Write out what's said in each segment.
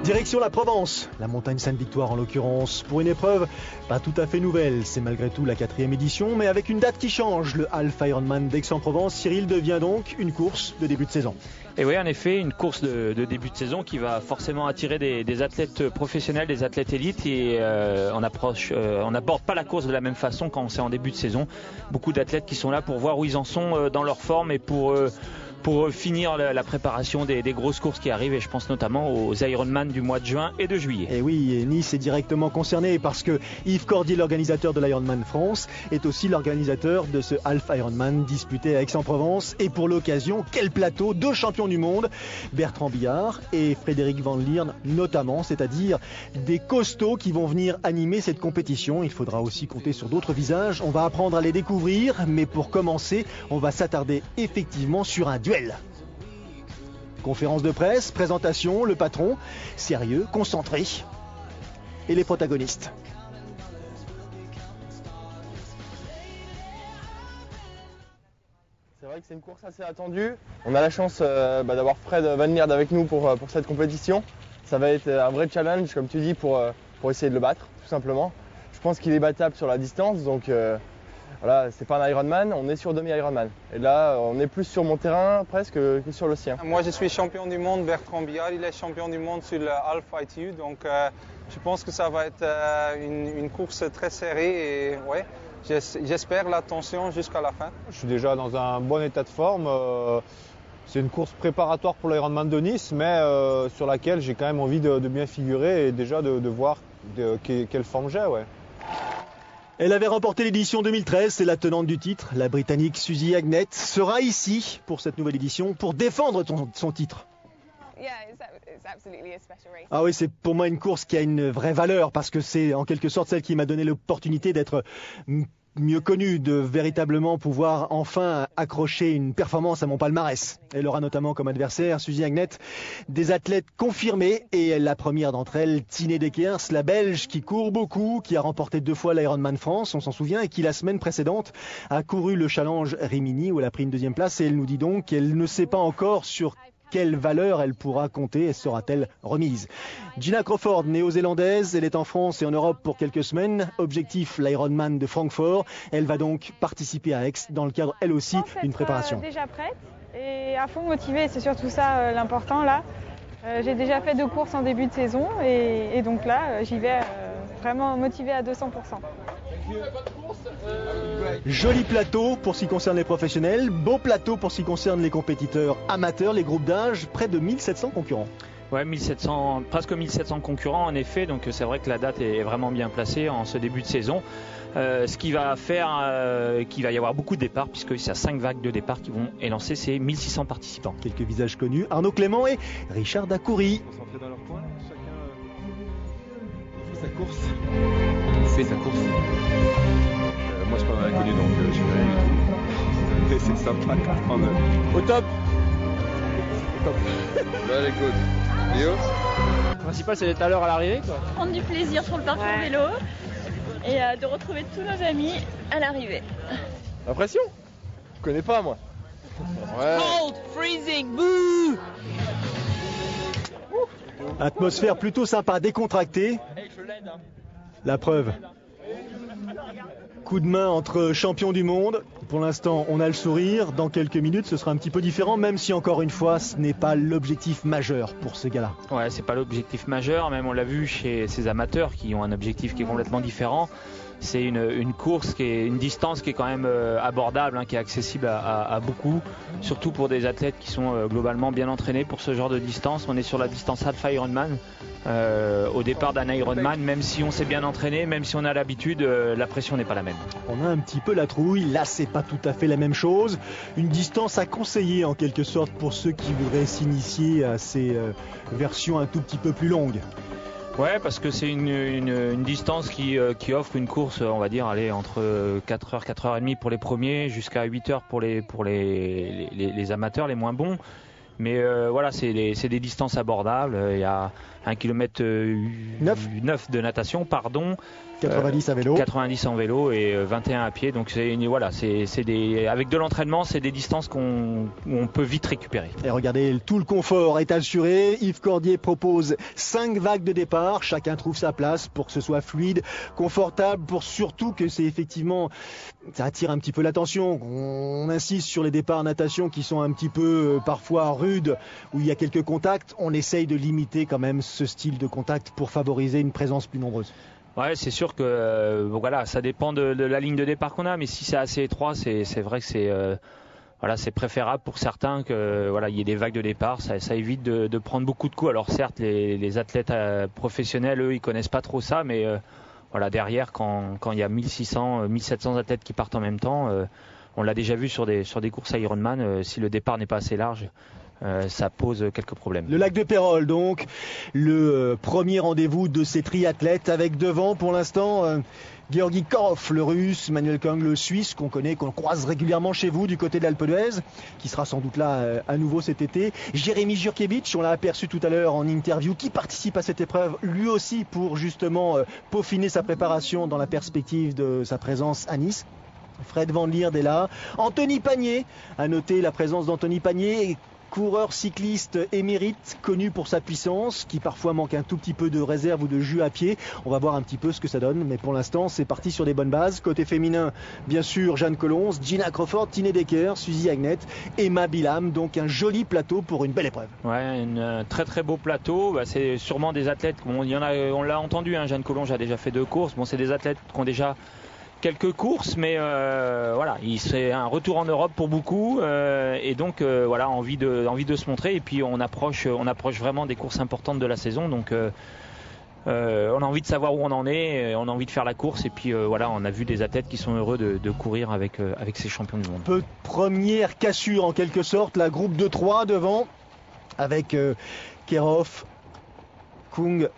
Direction la Provence, la montagne Sainte-Victoire en l'occurrence, pour une épreuve pas tout à fait nouvelle. C'est malgré tout la 4e édition, mais avec une date qui change. Le Half Ironman d'Aix-en-Provence, Cyril, devient donc une course de début de saison. Et oui, en effet, une course de début de saison qui va forcément attirer des athlètes professionnels, des athlètes élites, et on n'aborde pas la course de la même façon quand c'est en début de saison. Beaucoup d'athlètes qui sont là pour voir où ils en sont dans leur forme et pour finir la préparation des grosses courses qui arrivent, et je pense notamment aux Ironman du mois de juin et de juillet. Et oui, Nice est directement concerné parce que Yves Cordier, l'organisateur de l'Ironman France, est aussi l'organisateur de ce Half Ironman disputé à Aix-en-Provence. Et pour l'occasion, quel plateau, 2 champions du monde, Bertrand Billard et Frédéric Van Lierne notamment, c'est-à-dire des costauds qui vont venir animer cette compétition. Il faudra aussi compter sur d'autres visages, on va apprendre à les découvrir, mais pour commencer, on va s'attarder effectivement sur un duel. Conférence de presse, présentation, le patron, sérieux, concentré, et les protagonistes. C'est vrai que c'est une course assez attendue. On a la chance d'avoir Fred Van Lierde avec nous pour cette compétition. Ça va être un vrai challenge, comme tu dis, pour essayer de le battre, tout simplement. Je pense qu'il est battable sur la distance, donc voilà, c'est pas un Ironman, on est sur demi-Ironman. Et là, on est plus sur mon terrain presque que sur le sien. Moi, je suis champion du monde, Bertrand Billard, il est champion du monde sur le Half ITU. Donc, je pense que ça va être une course très serrée. Et ouais, j'espère la tension jusqu'à la fin. Je suis déjà dans un bon état de forme. C'est une course préparatoire pour l'Ironman de Nice, mais sur laquelle j'ai quand même envie de bien figurer et déjà de voir quelle forme j'ai. Ouais. Elle avait remporté l'édition 2013, c'est la tenante du titre, la Britannique Suzy Agnett, sera ici pour cette nouvelle édition pour défendre son titre. Ah oui, c'est pour moi une course qui a une vraie valeur parce que c'est en quelque sorte celle qui m'a donné l'opportunité d'être mieux connu, de véritablement pouvoir enfin accrocher une performance à mon palmarès. Elle aura notamment comme adversaire, Suzy Agnett, des athlètes confirmés, et la première d'entre elles, Tine Deckers, la Belge qui court beaucoup, qui a remporté 2 fois l'Ironman France, on s'en souvient, et qui la semaine précédente a couru le challenge Rimini où elle a pris une 2e place, et elle nous dit donc qu'elle ne sait pas encore sur quelle valeur elle pourra compter et sera-t-elle remise. Gina Crawford, néo-zélandaise, elle est en France et en Europe pour quelques semaines. Objectif, l'Ironman de Francfort. Elle va donc participer à Aix dans le cadre, elle aussi, d'une préparation. Déjà prête et à fond motivée, c'est surtout ça l'important là. J'ai déjà fait 2 courses en début de saison et donc là, j'y vais vraiment motivée à 200%. Joli plateau pour ce qui concerne les professionnels, beau plateau pour ce qui concerne les compétiteurs amateurs, les groupes d'âge, près de 1700 concurrents. Ouais, presque 1700 concurrents en effet, donc c'est vrai que la date est vraiment bien placée en ce début de saison. Ce qui va faire qu'il va y avoir beaucoup de départs, puisque c'est 5 vagues de départ qui vont élancer ces 1600 participants. Quelques visages connus, Arnaud Clément et Richard Dacoury. Concentrés dans leur coin, chacun fait sa course. On fait sa course. Moi je suis pas un inconnu, donc je fais rien du tout. Mais c'est sympa quand même. Au top. Bah écoute, Léo. Le principal c'est d'être à l'heure à l'arrivée, quoi. Prendre du plaisir sur le parcours vélo et de retrouver tous nos amis à l'arrivée. L'impression ? Je connais pas moi. Ouais. Cold, freezing, bouh. Atmosphère plutôt sympa, décontractée. La preuve. Coup de main entre champions du monde. Pour l'instant, on a le sourire. Dans quelques minutes, ce sera un petit peu différent, même si encore une fois, ce n'est pas l'objectif majeur pour ce gars-là. Ouais, c'est pas l'objectif majeur. Même on l'a vu chez ces amateurs qui ont un objectif qui est complètement différent. C'est une course une distance qui est quand même abordable, qui est accessible à beaucoup, surtout pour des athlètes qui sont globalement bien entraînés pour ce genre de distance. On est sur la distance Half Ironman. Au départ d'un Ironman, même si on s'est bien entraîné, même si on a l'habitude, la pression n'est pas la même. On a un petit peu la trouille, là c'est pas tout à fait la même chose. Une distance à conseiller en quelque sorte pour ceux qui voudraient s'initier à ces versions un tout petit peu plus longues. Ouais, parce que c'est une distance qui offre une course, on va dire, entre 4h, 4h30 pour les premiers, jusqu'à 8h pour les amateurs, les moins bons. Mais voilà, c'est des distances abordables. Il y a 1 km 9 de natation, pardon. 90 à vélo. 90 en vélo et 21 à pied. Donc voilà, avec de l'entraînement, c'est des distances où on peut vite récupérer. Et regardez, tout le confort est assuré. Yves Cordier propose 5 vagues de départ. Chacun trouve sa place pour que ce soit fluide, confortable, pour surtout que c'est effectivement, ça attire un petit peu l'attention. On insiste sur les départs natation qui sont un petit peu parfois rudes, où il y a quelques contacts. On essaye de limiter quand même ce style de contact pour favoriser une présence plus nombreuse. Ouais, c'est sûr que voilà, ça dépend de la ligne de départ qu'on a, mais si c'est assez étroit, c'est vrai que c'est préférable pour certains que il y ait des vagues de départ. Ça évite de prendre beaucoup de coups. Alors certes, les athlètes professionnels, eux, ils connaissent pas trop ça, mais derrière, quand il y a 1600, 1700 athlètes qui partent en même temps, on l'a déjà vu sur des courses Ironman, si le départ n'est pas assez large, ça pose quelques problèmes. Le lac de Pérol, donc, le premier rendez-vous de ces triathlètes, avec devant pour l'instant Georgi Korov, le russe, Manuel Kang, le suisse, qu'on croise régulièrement chez vous du côté de l'Alpe d'Huez, qui sera sans doute là à nouveau cet été. Jérémy Jurkiewicz, on l'a aperçu tout à l'heure en interview, qui participe à cette épreuve lui aussi pour justement peaufiner sa préparation dans la perspective de sa présence à Nice. Fred Van Lierde est là. Anthony Pagné, à noter la présence d'Anthony Pagné, coureur cycliste émérite, connu pour sa puissance, qui parfois manque un tout petit peu de réserve ou de jus à pied. On va voir un petit peu ce que ça donne, mais pour l'instant c'est parti sur des bonnes bases. Côté féminin, bien sûr, Jeanne Collonz, Gina Crawford, Tine Decker, Suzy Agnette, Emma Bilam, donc un joli plateau pour une belle épreuve. Ouais, un très très beau plateau. C'est sûrement des athlètes, on l'a entendu, Jeanne Collonz a déjà fait 2 courses. C'est des athlètes qui ont déjà quelques courses, mais c'est un retour en Europe pour beaucoup, et donc envie de se montrer. Et puis on approche vraiment des courses importantes de la saison, donc on a envie de savoir où on en est, on a envie de faire la course, et puis on a vu des athlètes qui sont heureux de courir avec ces champions du monde. Première cassure en quelque sorte, la groupe de 3 devant, avec Kerhoff, Kung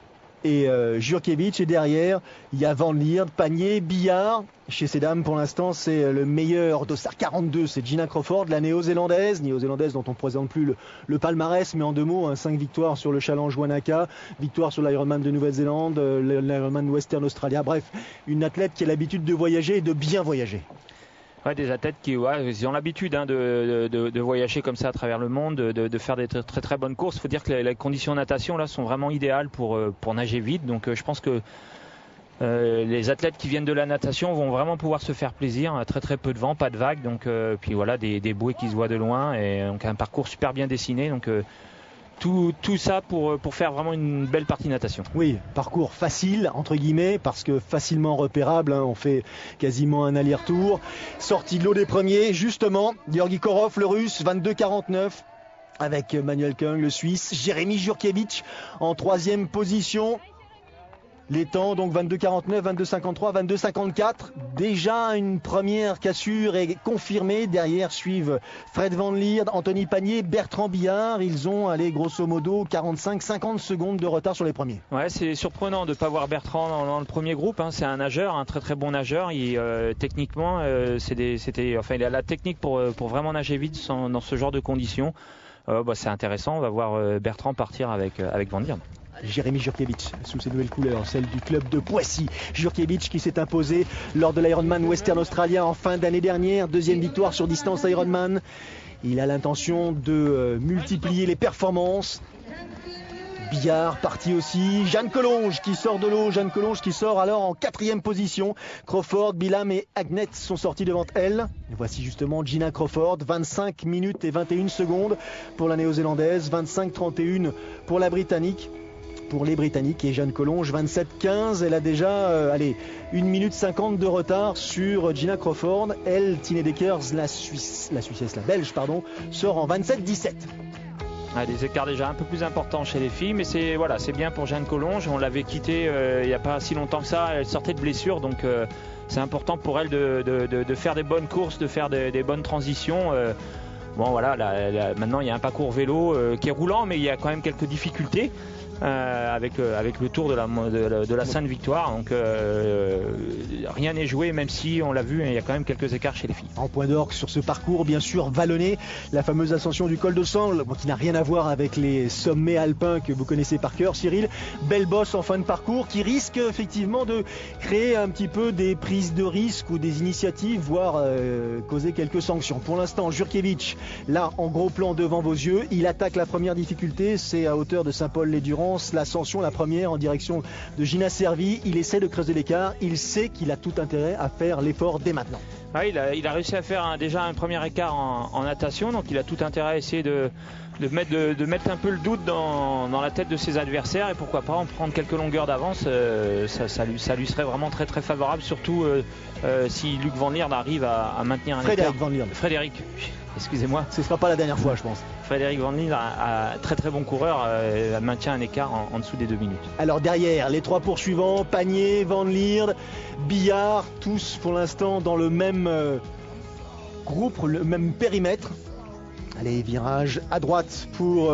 et Jurkiewicz, et derrière il y a Van Lierde, Pagné, Billard. Chez ces dames, pour l'instant, c'est le meilleur dossard 42, c'est Gina Crawford, la néo-zélandaise dont on ne présente plus le palmarès, mais en 2 mots, 5 victoires sur le Challenge Wanaka, victoire sur l'Ironman de Nouvelle-Zélande, l'Ironman Western Australia, bref, une athlète qui a l'habitude de voyager et de bien voyager. Ouais, des athlètes qui ont l'habitude de voyager comme ça à travers le monde, de faire des très très, très bonnes courses. Il faut dire que les conditions de natation là sont vraiment idéales pour nager vite, donc je pense que les athlètes qui viennent de la natation vont vraiment pouvoir se faire plaisir. Très très peu de vent, pas de vagues, donc puis des bouées qui se voient de loin, et donc un parcours super bien dessiné, donc tout ça pour faire vraiment une belle partie natation. Oui, parcours facile entre guillemets, parce que facilement repérable, on fait quasiment un aller-retour. Sortie de l'eau des premiers, justement, Georgi Korov, le russe, 22,49, avec Manuel Kung, le suisse, Jérémy Jurkiewicz en 3e position. Les temps, donc 22,49, 22,53, 22,54. Déjà une première cassure est confirmée. Derrière suivent Fred Van Lierde, Anthony Pagné, Bertrand Billard. Ils ont, grosso modo, 45-50 secondes de retard sur les premiers. Ouais, c'est surprenant de ne pas voir Bertrand dans le premier groupe. C'est un nageur, un très très bon nageur. Techniquement, il a la technique pour vraiment nager vite dans ce genre de conditions. C'est intéressant. On va voir Bertrand partir avec Van Lierde. Jérémy Jurkiewicz sous ses nouvelles couleurs, celle du club de Poissy. Jurkiewicz qui s'est imposé lors de l'Ironman Western Australia en fin d'année dernière, 2e victoire sur distance Ironman. Il a l'intention de multiplier les performances. Billard parti aussi, Jeanne Collonz qui sort de l'eau, Jeanne Collonz qui sort alors en 4e position. Crawford, Bilam et Agnette sont sortis devant elle. Et voici justement Gina Crawford, 25 minutes et 21 secondes pour la néo-zélandaise, 25-31 pour la britannique. Pour les Britanniques, et Jeanne Collonz 27-15, elle a déjà 1 minute 50 de retard sur Gina Crawford. Elle, Tine Deckers, la Belge, sort en 27-17. Des écarts déjà un peu plus importants chez les filles, mais c'est bien pour Jeanne Collonz. On l'avait quittée il n'y a pas si longtemps que ça, elle sortait de blessure, donc c'est important pour elle de faire des bonnes courses, de faire des bonnes transitions. Maintenant il y a un parcours vélo qui est roulant, mais il y a quand même quelques difficultés. avec le tour de la Sainte Victoire. Donc rien n'est joué, même si on l'a vu, il y a quand même quelques écarts chez les filles. En point d'orgue sur ce parcours, bien sûr, vallonné, la fameuse ascension du col de Sangles, qui n'a rien à voir avec les sommets alpins que vous connaissez par cœur, Cyril. Belle bosse en fin de parcours qui risque effectivement de créer un petit peu des prises de risque ou des initiatives, voire causer quelques sanctions. Pour l'instant, Jurkiewicz, là en gros plan devant vos yeux, il attaque la première difficulté, c'est à hauteur de Saint-Paul-les-Durance, l'ascension, la première en direction de Gina Servi. Il essaie de creuser l'écart, il sait qu'il a tout intérêt à faire l'effort dès maintenant. Ah, il a réussi à faire déjà un premier écart en natation, donc il a tout intérêt à essayer de mettre un peu le doute dans la tête de ses adversaires, et pourquoi pas en prendre quelques longueurs d'avance. Ça lui serait vraiment très très favorable, surtout si Luc Van Lierde arrive à maintenir un écart. Frédéric, excusez-moi. Ce ne sera pas la dernière fois, je pense. Frédéric Van Lierde, très très bon coureur, maintient un écart en dessous des 2 minutes. Alors derrière, les 3 poursuivants, Panier, Van Lierde, Billard, tous pour l'instant dans le même groupe, le même périmètre. Allez, virage à droite pour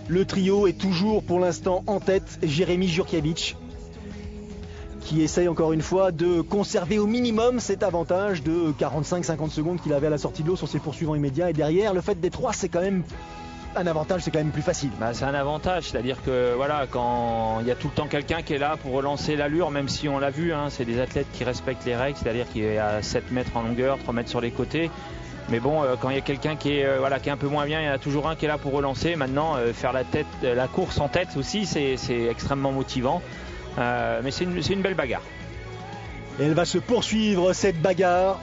le trio, et toujours pour l'instant en tête Jérémy Jurkiewicz, qui essaye encore une fois de conserver au minimum cet avantage de 45-50 secondes qu'il avait à la sortie de l'eau sur ses poursuivants immédiats. Et derrière, le fait des 3, c'est quand même un avantage, c'est quand même plus facile. C'est un avantage, c'est-à-dire que voilà, quand il y a tout le temps quelqu'un qui est là pour relancer l'allure, même si on l'a vu, c'est des athlètes qui respectent les règles, c'est-à-dire qu'il est à 7 mètres en longueur, 3 mètres sur les côtés. Mais bon, quand il y a quelqu'un qui est un peu moins bien, il y en a toujours un qui est là pour relancer. Maintenant, faire la course en tête aussi, c'est extrêmement motivant. Mais c'est une belle bagarre. Et elle va se poursuivre, cette bagarre.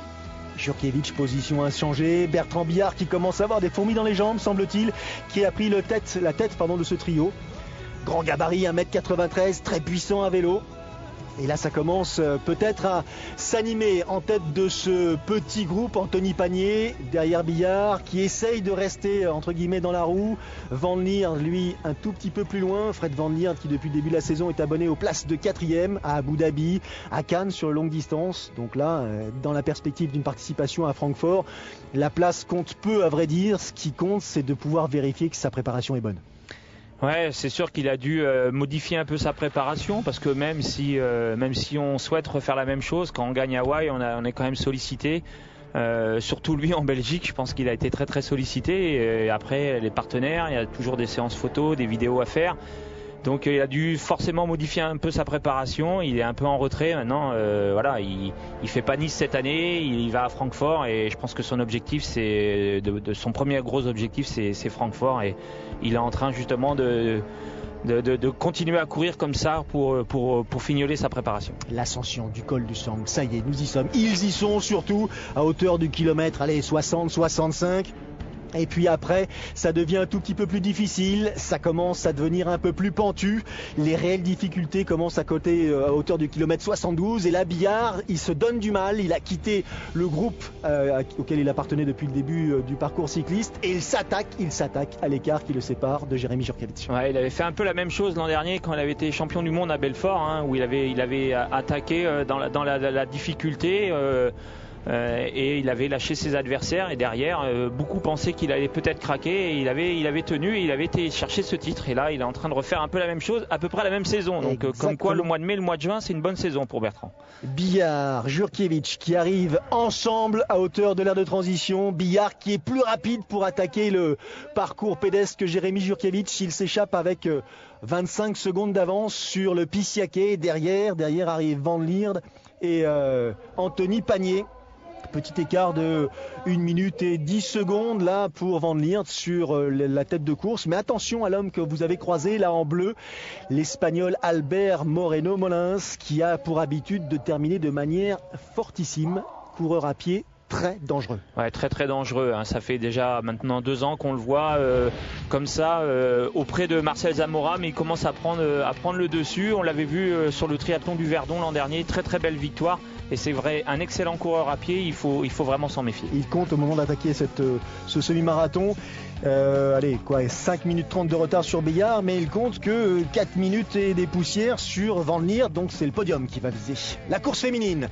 Jurkiewicz, position inchangée. Bertrand Billard qui commence à avoir des fourmis dans les jambes, semble-t-il, qui a pris la tête de ce trio. Grand gabarit, 1m93, très puissant à vélo. Et là, ça commence peut-être à s'animer en tête de ce petit groupe. Anthony Panier, derrière Billard, qui essaye de rester entre guillemets dans la roue. Van Lierde, lui, un tout petit peu plus loin. Fred Van Lierde, qui depuis le début de la saison est abonné aux places de 4e à Abu Dhabi, à Cannes sur longue distance. Donc là, dans la perspective d'une participation à Francfort, la place compte peu, à vrai dire. Ce qui compte, c'est de pouvoir vérifier que sa préparation est bonne. Ouais, c'est sûr qu'il a dû modifier un peu sa préparation, parce que même si on souhaite refaire la même chose, quand on gagne à Hawaï, on est quand même sollicité. Surtout lui en Belgique, je pense qu'il a été très très sollicité. Et après, les partenaires, il y a toujours des séances photos, des vidéos à faire. Donc il a dû forcément modifier un peu sa préparation. Il est un peu en retrait maintenant. Il fait pas Nice cette année. Il va à Francfort, et je pense que son objectif, son premier gros objectif, c'est Francfort. Et il est en train justement de continuer à courir comme ça pour fignoler sa préparation. L'ascension du col du Sangles, ça y est, nous y sommes. Ils y sont, surtout à hauteur du kilomètre, 60, 65. Et puis après, ça devient un tout petit peu plus difficile, ça commence à devenir un peu plus pentu. Les réelles difficultés commencent à côté à hauteur du kilomètre 72. Et là, Billard, il se donne du mal. Il a quitté le groupe auquel il appartenait depuis le début du parcours cycliste. Et il s'attaque à l'écart qui le sépare de Jérémy Jurkiewicz. Ouais, il avait fait un peu la même chose l'an dernier quand il avait été champion du monde à Belfort, où il avait attaqué dans la difficulté. Et il avait lâché ses adversaires, et derrière beaucoup pensaient qu'il allait peut-être craquer, et il avait tenu, et il avait été chercher ce titre, et là il est en train de refaire un peu la même chose, à peu près la même saison. Donc comme quoi le mois de mai, le mois de juin, c'est une bonne saison pour Bertrand. Billard, Jurkiewicz qui arrivent ensemble à hauteur de l'aire de transition. Billard qui est plus rapide pour attaquer le parcours pédestre que Jérémy Jurkiewicz. Il s'échappe avec 25 secondes d'avance sur le Pissiaquet. Derrière arrive Van Lierde et Anthony Panier. Petit écart de 1 minute et 10 secondes là pour Van Lierde sur la tête de course. Mais attention à l'homme que vous avez croisé là en bleu, l'Espagnol Albert Moreno Molins, qui a pour habitude de terminer de manière fortissime. Coureur à pied très dangereux. Ouais, très très dangereux. Ça fait déjà maintenant 2 ans qu'on le voit comme ça auprès de Marcel Zamora, mais il commence à prendre le dessus. On l'avait vu sur le triathlon du Verdon l'an dernier. Très très belle victoire. Et c'est vrai, un excellent coureur à pied, il faut vraiment s'en méfier. Il compte au moment d'attaquer ce semi-marathon. 5 minutes 30 de retard sur Billard, mais il compte que 4 minutes et des poussières sur Van Lierde, donc c'est le podium qui va viser. La course féminine.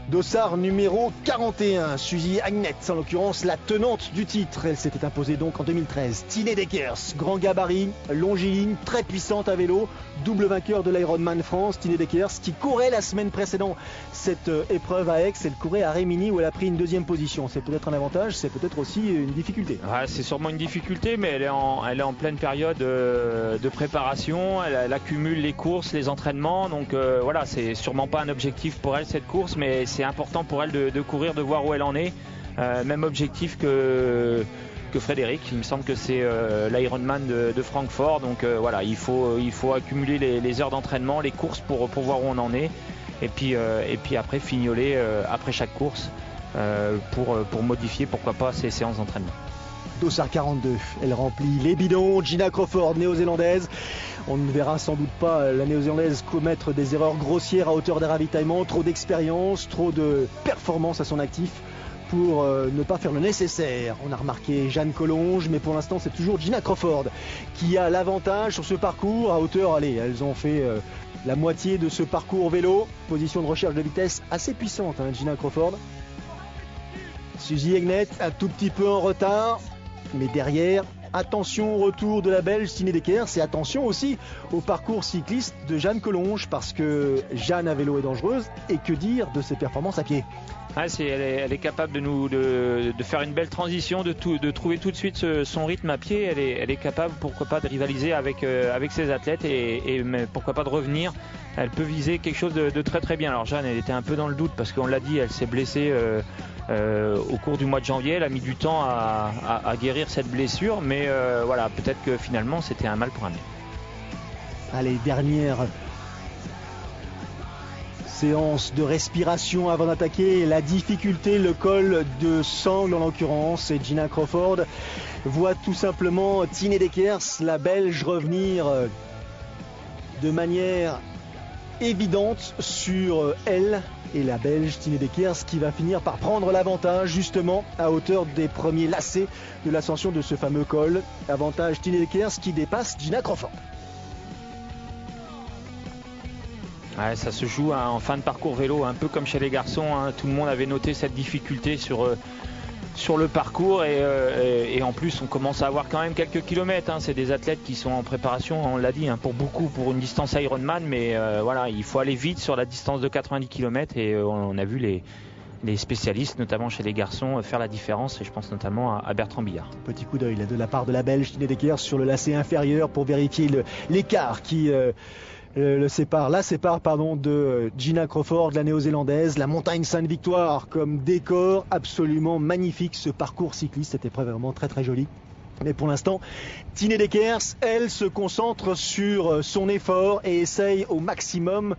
Dossard numéro 41, Suzy Agnès, en l'occurrence la tenante du titre. Elle s'était imposée donc en 2013. Tine Deckers, grand gabarit, longiligne, très puissante à vélo, double vainqueur de l'Ironman France. Tine Deckers qui courait la semaine précédente cette épreuve à Aix. Elle courait à Rimini où elle a pris une deuxième position. C'est peut-être un avantage, c'est peut-être aussi une difficulté. Ouais, c'est sûrement une difficulté, mais elle est en pleine période de préparation. Elle accumule les courses, les entraînements. Donc voilà, c'est sûrement pas un objectif pour elle cette course, mais c'est important pour elle de courir, de voir où elle en est. Même objectif que Frédéric. Il me semble que c'est l'Ironman de Francfort. Donc voilà, il faut accumuler les heures d'entraînement, les courses pour voir où on en est. Et puis après fignoler après chaque course pour modifier pourquoi pas ces séances d'entraînement. Dossard 42, elle remplit les bidons. Gina Crawford, néo-zélandaise. On ne verra sans doute pas la néo-zélandaise commettre des erreurs grossières à hauteur des ravitaillements. Trop d'expérience, trop de performance à son actif pour ne pas faire le nécessaire. On a remarqué Jeanne Collonges, mais pour l'instant c'est toujours Gina Crawford qui a l'avantage sur ce parcours à hauteur. Allez, elles ont fait la moitié de ce parcours vélo. Position de recherche de vitesse assez puissante, hein, Gina Crawford. Suzy Agnès un tout petit peu en retard, mais derrière, attention au retour de la Belge Tine Deckers et attention aussi au parcours cycliste de Jeanne Collonges parce que Jeanne à vélo est dangereuse et que dire de ses performances à pied. Ouais, elle est capable de faire une belle transition, de trouver tout de suite son rythme à pied. Elle est capable, pourquoi pas, de rivaliser avec ses athlètes et pourquoi pas de revenir. Elle peut viser quelque chose de très très bien. Alors Jeanne, elle était un peu dans le doute parce qu'on l'a dit, elle s'est blessée au cours du mois de janvier. Elle a mis du temps à guérir cette blessure, mais voilà, peut-être que finalement c'était un mal pour un bien. Allez, dernière séance de respiration avant d'attaquer. La difficulté, le col de sangle en l'occurrence, et Gina Crawford voit tout simplement Tine Deckers, la Belge, revenir de manière évidente sur elle, et la Belge Tine Deckers qui va finir par prendre l'avantage justement à hauteur des premiers lacets de l'ascension de ce fameux col. Avantage Tine Deckers qui dépasse Gina Crawford. Ouais, ça se joue en fin de parcours vélo, un peu comme chez les garçons. Hein. Tout le monde avait noté cette difficulté sur le parcours et en plus on commence à avoir quand même quelques kilomètres. Hein. C'est des athlètes qui sont en préparation, on l'a dit, hein, pour une distance Ironman, mais voilà, il faut aller vite sur la distance de 90 km et on a vu les spécialistes, notamment chez les garçons, faire la différence, et je pense notamment à Bertrand Billard. Petit coup d'œil de la part de la Belge Tine Deckers sur le lacet inférieur pour vérifier l'écart qui la sépare de Gina Crawford, la néo-zélandaise. La montagne Sainte-Victoire comme décor absolument magnifique. Ce parcours cycliste, cette épreuve vraiment très très jolie. Mais pour l'instant, Tine Deckers, elle, se concentre sur son effort et essaye au maximum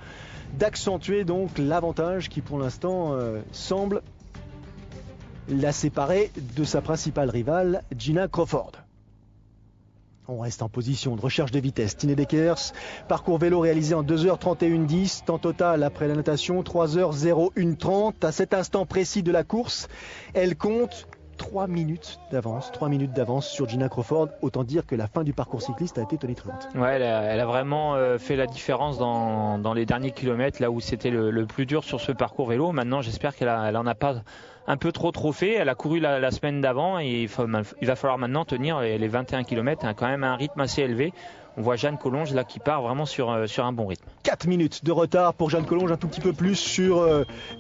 d'accentuer donc l'avantage qui pour l'instant semble la séparer de sa principale rivale, Gina Crawford. On reste en position de recherche de vitesse. Tine Deckers, parcours vélo réalisé en 2h31:10, temps total après la natation 3h01:30. À cet instant précis de la course, elle compte 3 minutes d'avance sur Gina Crawford. Autant dire que la fin du parcours cycliste a été tonitruante. Ouais, elle a vraiment fait la différence dans les derniers kilomètres, là où c'était le plus dur sur ce parcours vélo. Maintenant, j'espère qu'elle en a pas un peu trop fait. Elle a couru la semaine d'avant et il va falloir maintenant tenir les 21 km, hein, quand même un rythme assez élevé. On voit Jeanne Collonges là qui part vraiment sur un bon rythme. 4 minutes de retard pour Jeanne Collonges, un tout petit peu plus sur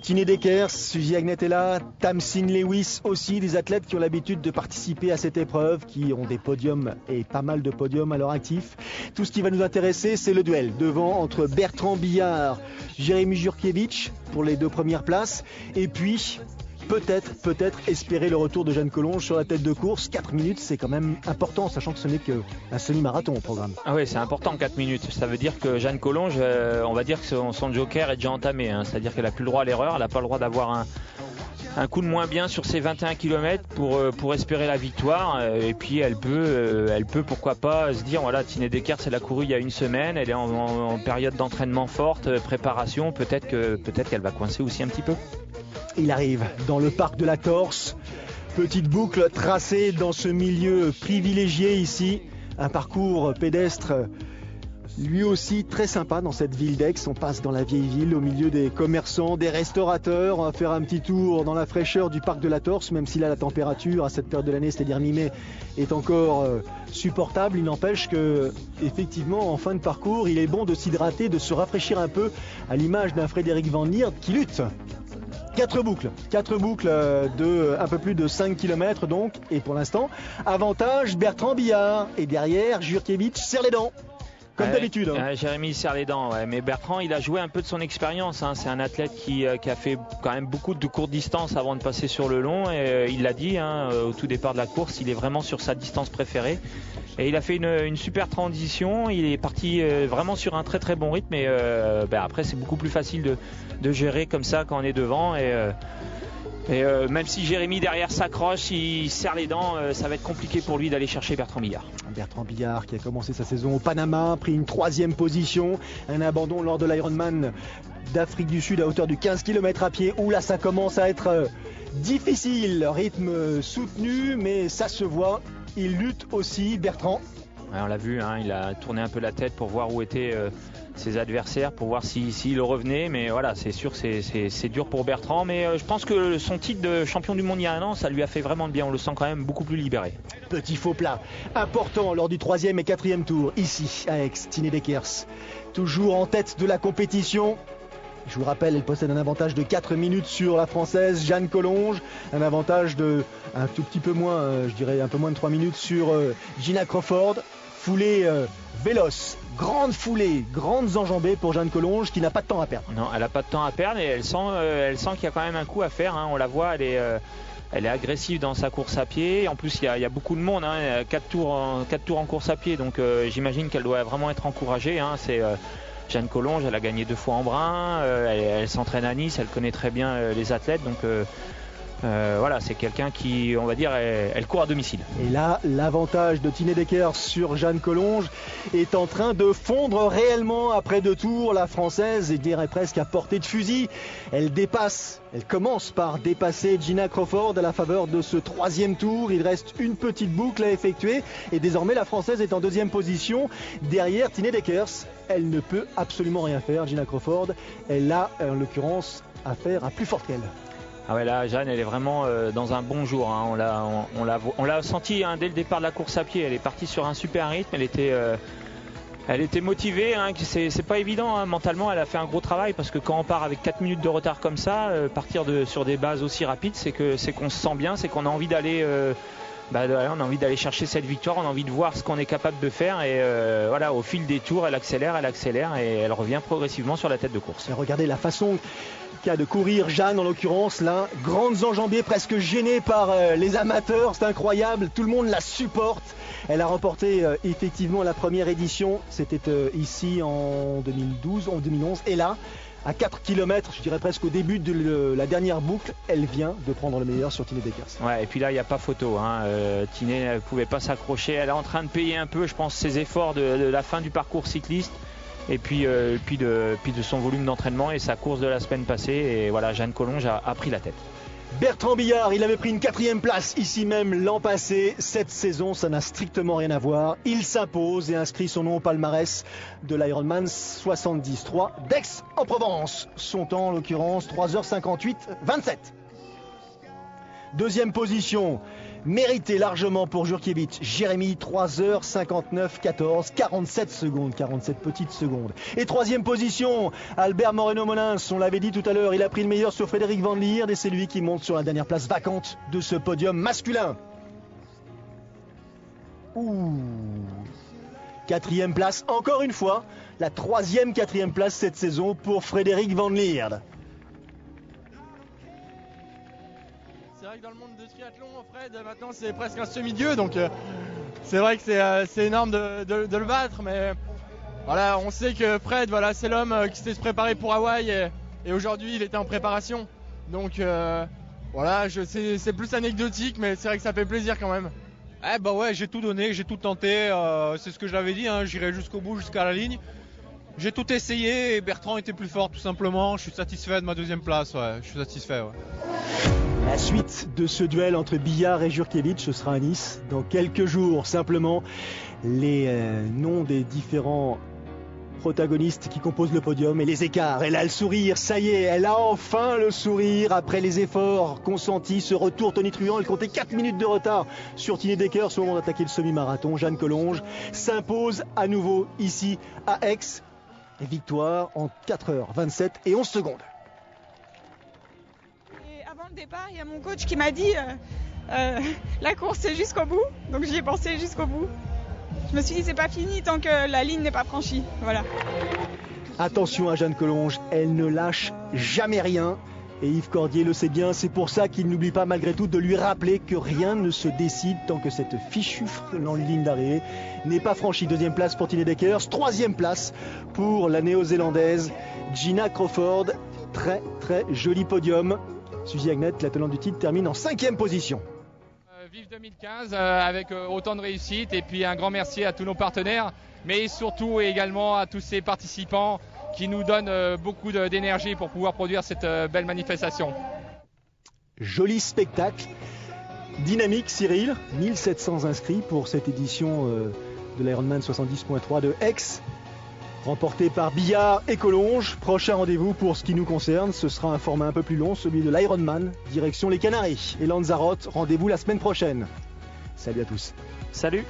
Tine Deckers. Suzy Agnès est là, Tamsin Lewis aussi, des athlètes qui ont l'habitude de participer à cette épreuve, qui ont des podiums et pas mal de podiums à leur actif. Tout ce qui va nous intéresser, c'est le duel devant entre Bertrand Billard, Jérémy Jurkiewicz pour les 2 premières places, et puis peut-être espérer le retour de Jeanne Collonges sur la tête de course. 4 minutes, c'est quand même important, sachant que ce n'est qu'un semi-marathon au programme. Ah oui, c'est important 4 minutes. Ça veut dire que Jeanne Collonges, on va dire que son joker est déjà entamé. Hein. C'est-à-dire qu'elle n'a plus le droit à l'erreur, elle n'a pas le droit d'avoir un coup de moins bien sur ses 21 km pour espérer la victoire. Et puis elle peut pourquoi pas se dire, voilà, Tine Deckers, elle a couru il y a une semaine, elle est en période d'entraînement forte, préparation, peut-être qu'elle va coincer aussi un petit peu. Il arrive dans le parc de la Torse. Petite boucle tracée dans ce milieu privilégié ici. Un parcours pédestre Lui aussi très sympa dans cette ville d'Aix. On passe dans la vieille ville au milieu des commerçants, des restaurateurs. On va faire un petit tour dans la fraîcheur du parc de la Torse, même si là la température à cette période de l'année, c'est-à-dire mi-mai, est encore supportable. Il n'empêche que effectivement en fin de parcours, il est bon de s'hydrater, de se rafraîchir un peu, à l'image d'un Frédéric Van Lierde qui lutte. 4 boucles de un peu plus de 5 km donc, et pour l'instant, avantage Bertrand Billard, et derrière Jurkiewicz serre les dents. Comme d'habitude. Jérémy serre les dents, mais Bertrand il a joué un peu de son expérience. C'est un athlète qui a fait quand même beaucoup de courtes distances avant de passer sur le long, et il l'a dit au tout départ de la course, il est vraiment sur sa distance préférée. Et il a fait une super transition, il est parti vraiment sur un très très bon rythme, et après c'est beaucoup plus facile de gérer comme ça quand on est devant. Et même si Jérémy derrière s'accroche, il serre les dents, ça va être compliqué pour lui d'aller chercher Bertrand Billard. Bertrand Billard qui a commencé sa saison au Panama, pris une 3e position, un abandon lors de l'Ironman d'Afrique du Sud à hauteur de 15 km à pied, où là ça commence à être difficile, rythme soutenu, mais ça se voit, il lutte aussi Bertrand. Ouais, on l'a vu, il a tourné un peu la tête pour voir où étaient ses adversaires, pour voir s'il revenait, mais voilà, c'est sûr que c'est dur pour Bertrand, mais je pense que son titre de champion du monde il y a un an, ça lui a fait vraiment de bien, on le sent quand même beaucoup plus libéré. Petit faux plat important lors du 3e et 4e tour, ici à Aix, Tine Deckers, toujours en tête de la compétition. Je vous rappelle, elle possède un avantage de 4 minutes sur la Française Jeanne Collonges, un avantage de un tout petit peu moins, je dirais un peu moins de 3 minutes sur Gina Crawford. Foulée véloce, grande foulée, grandes enjambées pour Jeanne Collonges qui n'a pas de temps à perdre. Non, elle n'a pas de temps à perdre, et elle sent qu'il y a quand même un coup à faire. On la voit, elle est agressive dans sa course à pied. En plus, il y a beaucoup de monde, 4 tours en course à pied, donc j'imagine qu'elle doit vraiment être encouragée. C'est Jeanne Collonges, elle a gagné 2 fois en brun, elle s'entraîne à Nice, elle connaît très bien les athlètes, donc voilà, c'est quelqu'un qui, on va dire, elle court à domicile. Et là, l'avantage de Tine Deckers sur Jeanne Collonges est en train de fondre réellement après 2 tours. La Française, je dirais presque à portée de fusil. Elle commence par dépasser Gina Crawford à la faveur de ce 3e tour. Il reste une petite boucle à effectuer, et désormais la Française est en 2e position derrière Tine Deckers. Elle ne peut absolument rien faire, Gina Crawford. Elle a en l'occurrence affaire à plus forte qu'elle. Ah ouais, là, Jeanne, elle est vraiment dans un bon jour. On l'a senti dès le départ de la course à pied. Elle est partie sur un super rythme. Elle était motivée. C'est pas évident mentalement. Elle a fait un gros travail, parce que quand on part avec 4 minutes de retard comme ça, partir sur des bases aussi rapides, c'est qu'on se sent bien, c'est qu'on a envie d'aller. On a envie d'aller chercher cette victoire, on a envie de voir ce qu'on est capable de faire, et voilà, au fil des tours, elle accélère et elle revient progressivement sur la tête de course. Et regardez la façon qu'a de courir Jeanne en l'occurrence là, grandes enjambées, presque gênées par les amateurs, c'est incroyable, tout le monde la supporte. Elle a remporté effectivement la première édition, c'était ici en 2011, et là, à 4 km, je dirais presque au début de la dernière boucle, elle vient de prendre le meilleur sur Tine Deckers. Ouais, et puis là, il n'y a pas photo. Tine ne pouvait pas s'accrocher. Elle est en train de payer un peu, je pense, ses efforts de la fin du parcours cycliste, et puis de son volume d'entraînement et sa course de la semaine passée. Et voilà, Jeanne Collonges a pris la tête. Bertrand Billard, il avait pris une 4e place ici même l'an passé. Cette saison, ça n'a strictement rien à voir. Il s'impose et inscrit son nom au palmarès de l'Ironman 73 d'Aix en Provence. Son temps, en l'occurrence, 3h58-27. 2e position, mérité largement pour Jurkiewicz. Jérémy, 3h59-14, 47 secondes, 47 petites secondes. Et 3e position, Albert Moreno-Molins, on l'avait dit tout à l'heure, il a pris le meilleur sur Frédéric Van Lierde, et c'est lui qui monte sur la dernière place vacante de ce podium masculin. 4e place, encore une fois, la 3e, 4e place cette saison pour Frédéric Van Lierde. C'est vrai que dans le monde de triathlon, Fred, maintenant c'est presque un semi-dieu, donc c'est vrai que c'est énorme de le battre, mais voilà, on sait que Fred, voilà, c'est l'homme qui s'est préparé pour Hawaï, et aujourd'hui il était en préparation, donc voilà, c'est plus anecdotique, mais c'est vrai que ça fait plaisir quand même. Ouais, j'ai tout donné, j'ai tout tenté, c'est ce que je l'avais dit, j'irai jusqu'au bout, jusqu'à la ligne. J'ai tout essayé, et Bertrand était plus fort tout simplement. Je suis satisfait de ma 2e place, je suis satisfait. La suite de ce duel entre Billard et Jurkiewicz, ce sera à Nice dans quelques jours. Simplement, les noms des différents protagonistes qui composent le podium et les écarts. Elle a le sourire, ça y est, elle a enfin le sourire après les efforts consentis. Ce retour tonitruant, elle comptait 4 minutes de retard sur Tine Decker au moment d'attaquer le semi-marathon. Jeanne Collonges s'impose à nouveau ici à Aix. Et victoire en 4h27 et 11 secondes. Et avant le départ, il y a mon coach qui m'a dit la course c'est jusqu'au bout. Donc j'y ai pensé jusqu'au bout. Je me suis dit c'est pas fini tant que la ligne n'est pas franchie. Voilà. Attention à Jeanne Collonges, elle ne lâche jamais rien. Et Yves Cordier le sait bien, c'est pour ça qu'il n'oublie pas malgré tout de lui rappeler que rien ne se décide tant que cette fichue ligne d'arrivée n'est pas franchie. Deuxième place pour Tine Deckers, troisième place pour la néo-zélandaise Gina Crawford. Très très joli podium. Suzy Agnette, la tenante du titre, termine en 5e position. Vive 2015 avec autant de réussite et puis un grand merci à tous nos partenaires, mais surtout et également à tous ces participants qui nous donnent beaucoup d'énergie pour pouvoir produire cette belle manifestation. Joli spectacle, dynamique Cyril, 1700 inscrits pour cette édition de l'Ironman 70.3 de Aix, remporté par Billard et Collonges. Prochain rendez-vous pour ce qui nous concerne, ce sera un format un peu plus long, celui de l'Ironman, direction les Canaries et Lanzarote. Rendez-vous la semaine prochaine. Salut à tous. Salut.